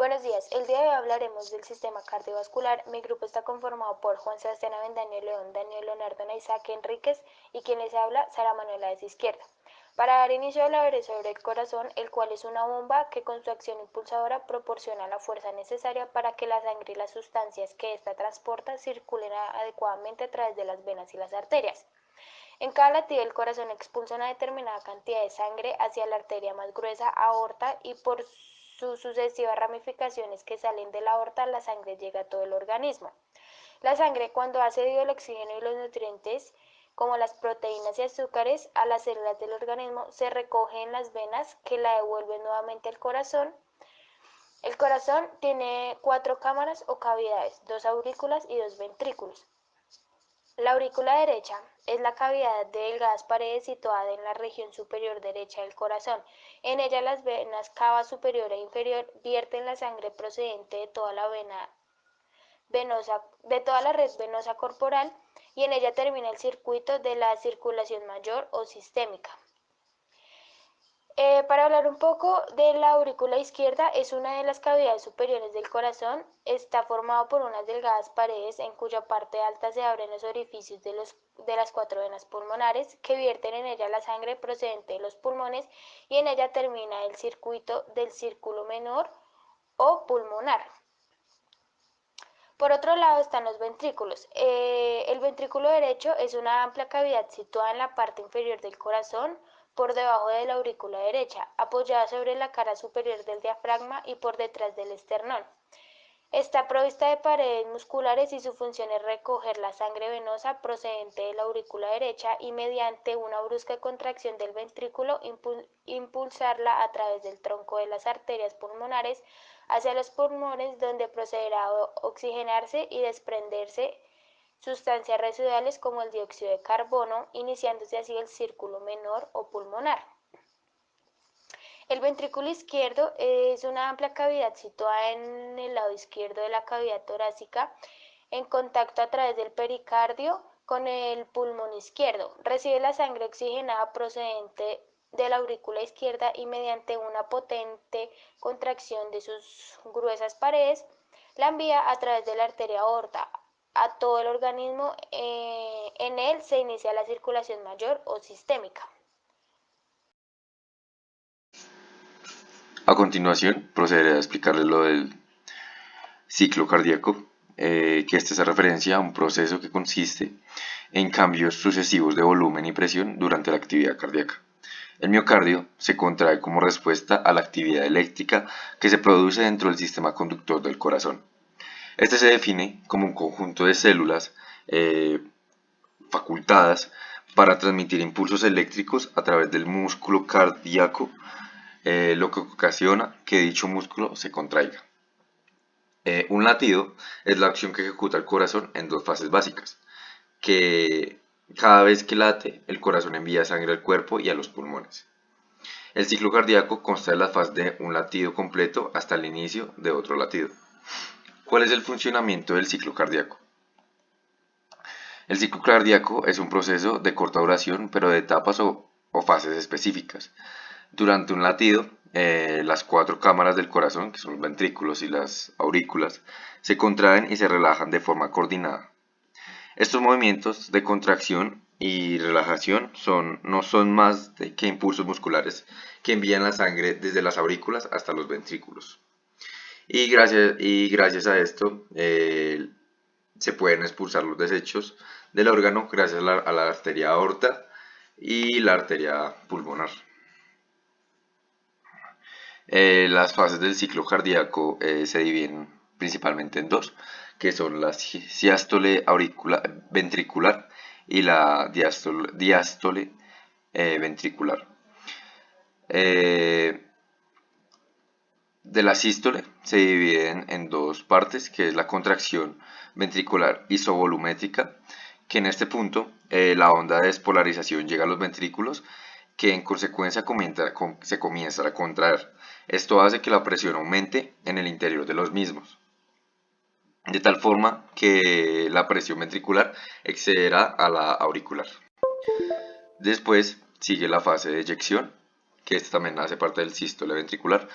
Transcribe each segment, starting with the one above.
Buenos días, el día de hoy hablaremos del sistema cardiovascular. Mi grupo está conformado por Juan Sebastián Avendaño León, Daniel Leonardo Naisaque Enríquez y quien les habla, Sara Manuela de Izquierda. Para dar inicio hablaré sobre el corazón, el cual es una bomba que con su acción impulsadora proporciona la fuerza necesaria para que la sangre y las sustancias que ésta transporta circulen adecuadamente a través de las venas y las arterias. En cada latido el corazón expulsa una determinada cantidad de sangre hacia la arteria más gruesa, aorta, y por sus sucesivas ramificaciones que salen de la aorta, la sangre llega a todo el organismo. La sangre, cuando ha cedido el oxígeno y los nutrientes, como las proteínas y azúcares, a las células del organismo, se recoge en las venas que la devuelven nuevamente al corazón. El corazón tiene 4 cámaras o cavidades, 2 aurículas y 2 ventrículos. La aurícula derecha es la cavidad de delgadas paredes situada en la región superior derecha del corazón. En ella las venas cava superior e inferior vierten la sangre procedente de toda la red venosa corporal, y en ella termina el circuito de la circulación mayor o sistémica. Para hablar un poco de la aurícula izquierda, es una de las cavidades superiores del corazón. Está formado por unas delgadas paredes en cuya parte alta se abren los orificios de las 4 venas pulmonares que vierten en ella la sangre procedente de los pulmones, y en ella termina el circuito del círculo menor o pulmonar. Por otro lado están los ventrículos. El ventrículo derecho es una amplia cavidad situada en la parte inferior del corazón, por debajo de la aurícula derecha, apoyada sobre la cara superior del diafragma y por detrás del esternón. Está provista de paredes musculares y su función es recoger la sangre venosa procedente de la aurícula derecha y mediante una brusca contracción del ventrículo impulsarla a través del tronco de las arterias pulmonares hacia los pulmones, donde procederá a oxigenarse y desprenderse sustancias residuales como el dióxido de carbono, iniciándose así el círculo menor o pulmonar. El ventrículo izquierdo es una amplia cavidad situada en el lado izquierdo de la cavidad torácica, en contacto a través del pericardio con el pulmón izquierdo. Recibe la sangre oxigenada procedente de la aurícula izquierda y mediante una potente contracción de sus gruesas paredes la envía a través de la arteria aorta a todo el organismo. En él se inicia la circulación mayor o sistémica. A continuación, procederé a explicarles lo del ciclo cardíaco, que este hace referencia a un proceso que consiste en cambios sucesivos de volumen y presión durante la actividad cardíaca. El miocardio se contrae como respuesta a la actividad eléctrica que se produce dentro del sistema conductor del corazón. Este se define como un conjunto de células facultadas para transmitir impulsos eléctricos a través del músculo cardíaco, lo que ocasiona que dicho músculo se contraiga. Un latido es la acción que ejecuta el corazón en 2 fases básicas, que cada vez que late, el corazón envía sangre al cuerpo y a los pulmones. El ciclo cardíaco consta de la fase de un latido completo hasta el inicio de otro latido. ¿Cuál es el funcionamiento del ciclo cardíaco? El ciclo cardíaco es un proceso de corta duración, pero de etapas o fases específicas. Durante un latido, las 4 cámaras del corazón, que son los ventrículos y las aurículas, se contraen y se relajan de forma coordinada. Estos movimientos de contracción y relajación no son más que impulsos musculares que envían la sangre desde las aurículas hasta los ventrículos. Y gracias a esto se pueden expulsar los desechos del órgano gracias a la arteria aorta y la arteria pulmonar. Las fases del ciclo cardíaco se dividen principalmente en 2, que son la sístole ventricular y la diástole ventricular. De la sístole se dividen en 2 partes, que es la contracción ventricular isovolumétrica, que en este punto la onda de despolarización llega a los ventrículos, que en consecuencia se comienza a contraer. Esto hace que la presión aumente en el interior de los mismos, de tal forma que la presión ventricular excederá a la auricular. Después sigue la fase de eyección, que esta también hace parte del sístole ventricular,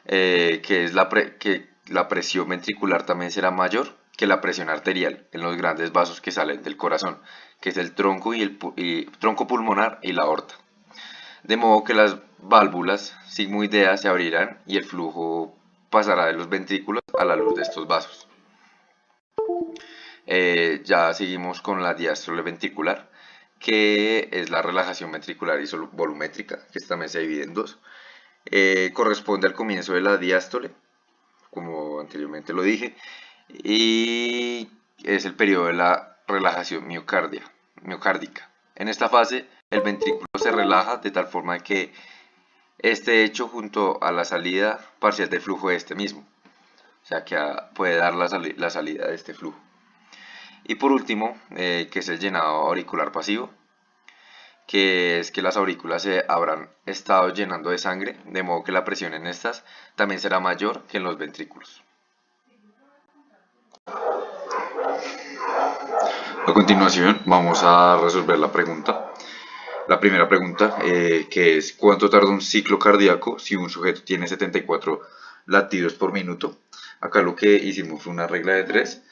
que es que la presión ventricular también será mayor que la presión arterial en los grandes vasos que salen del corazón, que es el tronco tronco pulmonar y la aorta. De modo que las válvulas sigmoideas se abrirán y el flujo pasará de los ventrículos a la luz de estos vasos. Ya seguimos con la diástole ventricular, que es la relajación ventricular volumétrica, que también se divide en dos. Corresponde al comienzo de la diástole, como anteriormente lo dije, y es el periodo de la relajación miocárdica. En esta fase, el ventrículo se relaja de tal forma que este hecho junto a la salida parcial del flujo de este mismo, o sea que puede dar la salida de este flujo. Y por último, que es el llenado auricular pasivo, que es que las aurículas se habrán estado llenando de sangre, de modo que la presión en estas también será mayor que en los ventrículos. A continuación vamos a resolver la pregunta. La primera pregunta, que es ¿cuánto tarda un ciclo cardíaco si un sujeto tiene 74 latidos por minuto? Acá lo que hicimos fue una regla de 3,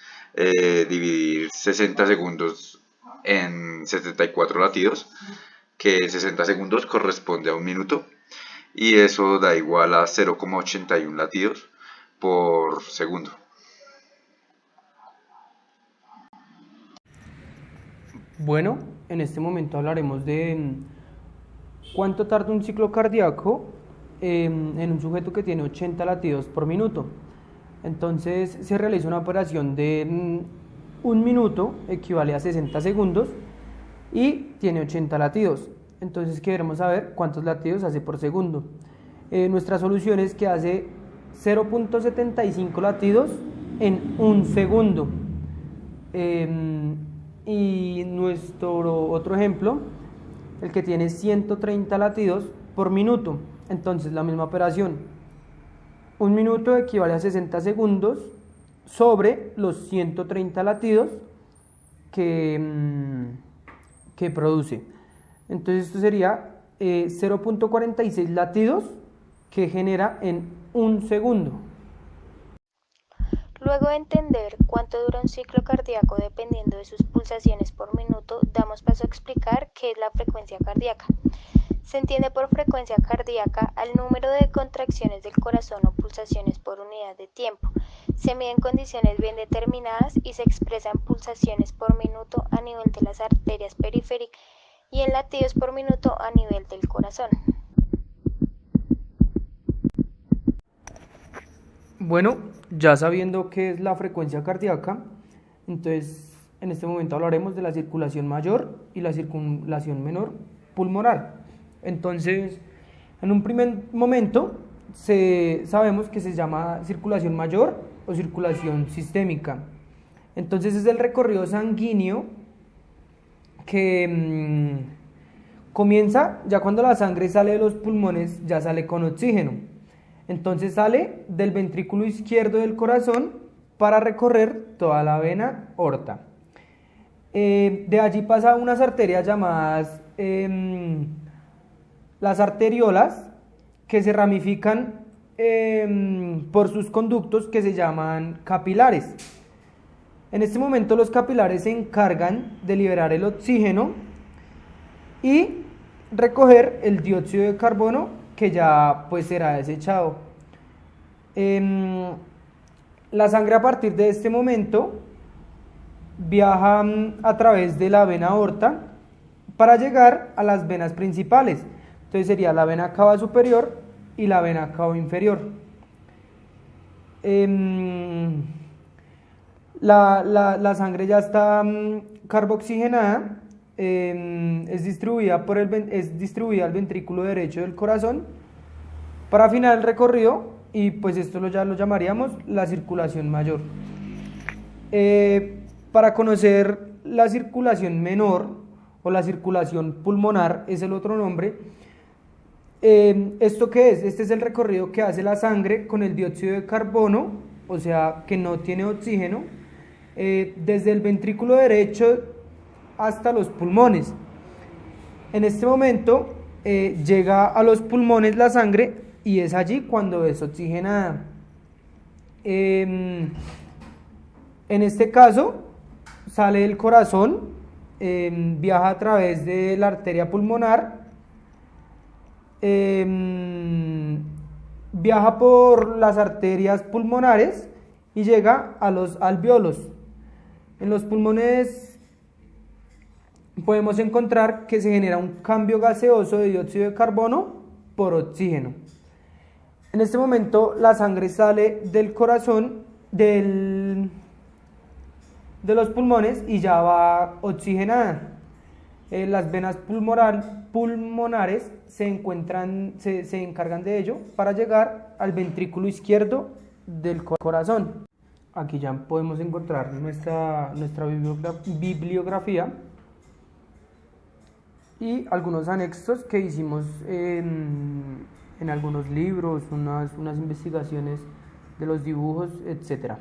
dividir 60 segundos en 74 latidos, que 60 segundos corresponde a un minuto, y eso da igual a 0,81 latidos por segundo. Bueno, en este momento hablaremos de cuánto tarda un ciclo cardíaco en un sujeto que tiene 80 latidos por minuto. Entonces se realiza una operación de un minuto, equivale a 60 segundos y tiene 80 latidos. Entonces queremos saber cuántos latidos hace por segundo. Nuestra solución es que hace 0.75 latidos en un segundo. Y nuestro otro ejemplo, el que tiene 130 latidos por minuto. Entonces la misma operación. Un minuto equivale a 60 segundos sobre los 130 latidos que produce. Entonces esto sería 0.46 latidos que genera en un segundo. Luego de entender cuánto dura un ciclo cardíaco dependiendo de sus pulsaciones por minuto, damos paso a explicar qué es la frecuencia cardíaca. Se entiende por frecuencia cardíaca al número de contracciones del corazón o pulsaciones por unidad de tiempo. Se mide en condiciones bien determinadas y se expresa en pulsaciones por minuto a nivel de las arterias periféricas y en latidos por minuto a nivel del corazón. Bueno, ya sabiendo qué es la frecuencia cardíaca, entonces en este momento hablaremos de la circulación mayor y la circulación menor pulmonar. Entonces, en un primer momento sabemos que se llama circulación mayor o circulación sistémica. Entonces es el recorrido sanguíneo que comienza ya cuando la sangre sale de los pulmones, ya sale con oxígeno. Entonces sale del ventrículo izquierdo del corazón para recorrer toda la vena aorta. De allí pasa a unas arterias llamadas las arteriolas, que se ramifican por sus conductos que se llaman capilares. En este momento los capilares se encargan de liberar el oxígeno y recoger el dióxido de carbono que ya pues será desechado. La sangre a partir de este momento viaja a través de la vena aorta para llegar a las venas principales. Entonces sería la vena cava superior y la vena cava inferior. La sangre ya está carboxigenada. Es distribuida al ventrículo derecho del corazón para afinar el recorrido, y pues esto ya lo llamaríamos la circulación mayor. Para conocer la circulación menor o la circulación pulmonar, es el otro nombre. ¿Esto qué es? Este es el recorrido que hace la sangre con el dióxido de carbono, o sea que no tiene oxígeno, desde el ventrículo derecho hasta los pulmones. En este momento llega a los pulmones la sangre y es allí cuando es oxigenada. En este caso, sale del corazón, viaja a través de la arteria pulmonar, viaja por las arterias pulmonares y llega a los alvéolos. En los pulmones podemos encontrar que se genera un cambio gaseoso de dióxido de carbono por oxígeno. En este momento la sangre sale del corazón, de los pulmones, y ya va oxigenada. Las venas pulmonares se encargan de ello para llegar al ventrículo izquierdo del corazón. Aquí ya podemos encontrar nuestra bibliografía y algunos anexos que hicimos en algunos libros, unas investigaciones de los dibujos, etc.